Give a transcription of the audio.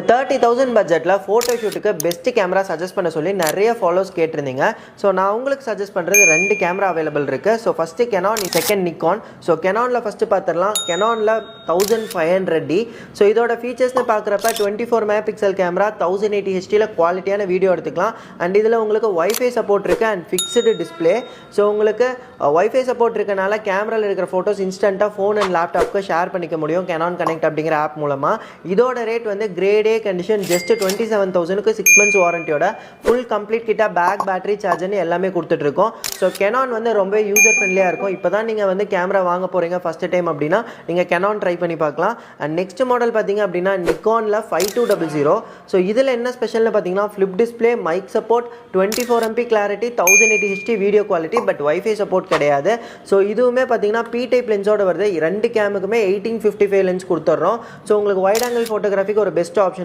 30,000 பட்ஜெட்டில் photo ஷூட்டுக்கு best camera suggest பண்ண சொல்லி நிறைய ஃபாலோஸ் கேட்டிருந்தீங்க. ஸோ நான் உங்களுக்கு சஜஸ்ட் பண்ணுறது 2 கேமரா அவைலபிள் இருக்குது. So first Canon, second Nikon. So கெனானில் ஃபஸ்ட்டு பார்த்துடலாம். கெனானில் 1500D. ஸோ இதோட ஃபீச்சர்ஸ்னு பார்க்குறப்ப 24 மெகா பிக்சல் கேமரா, 1080 ஹெச்டியில் குவாலிட்டியான வீடியோ எடுத்துக்கலாம். அண்ட் இதில் உங்களுக்கு ஒய்ஃபை சப்போர்ட் இருக்குது அண்ட் ஃபிக்ஸ்டு டிஸ்பிளே. ஸோ உங்களுக்கு ஒய்ஃபை சப்போர்ட் இருக்கனால கேமராவில் இருக்கிற ஃபோட்டோஸ் இன்ஸ்டண்ட்டாக ஃபோன் அண்ட் லேப்டாப்க்கு ஷேர் பண்ணிக்க முடியும் கெனான் கனெக்ட் அப்படிங்கிற ஆப் மூலமாக. இதோட ரேட் வந்து கிரேட் A கண்டிஷன் ஜஸ்ட் 27,000க்கு 6 months வாரண்டியோட ஃபுல் கம்ப்ளீட் கிட்ட பேக் பேட்டரி சார்ஜர்னு எல்லாமே கொடுத்துட்ருக்கோம். ஸோ கெனான் வந்து ரொம்ப யூசர் ஃப்ரெண்ட்லியாக இருக்கும். இப்போ தான் நீங்கள் வந்து கேமரா வாங்க போகிறீங்க ஃபஸ்ட்டு டைம் அப்படின்னா நீங்கள் கெனான் ட்ரை பண்ணி பார்க்கலாம். அண்ட் நெக்ஸ்ட் மாடல் பார்த்தீங்க அப்படின்னா நிக்கானில் 5200. ஸோ இதில் என்ன ஸ்பெஷல்னு பார்த்தீங்கன்னா flip display, mic support, 24 MP clarity, 1080 HD video quality, but wifi support கிடையாது. ஸோ இதுவுமே பார்த்தீங்கன்னா பி டைப் லென்ஸோட வருது. 2 கேமுக்குமே 1855 லென்ஸ் கொடுத்துட்றோம். ஸோ உங்களுக்கு வைட் ஆங்கிள் ஃபோட்டோகிராஃபிக்கு ஒரு பெஸ்ட் ஆப்ஷன்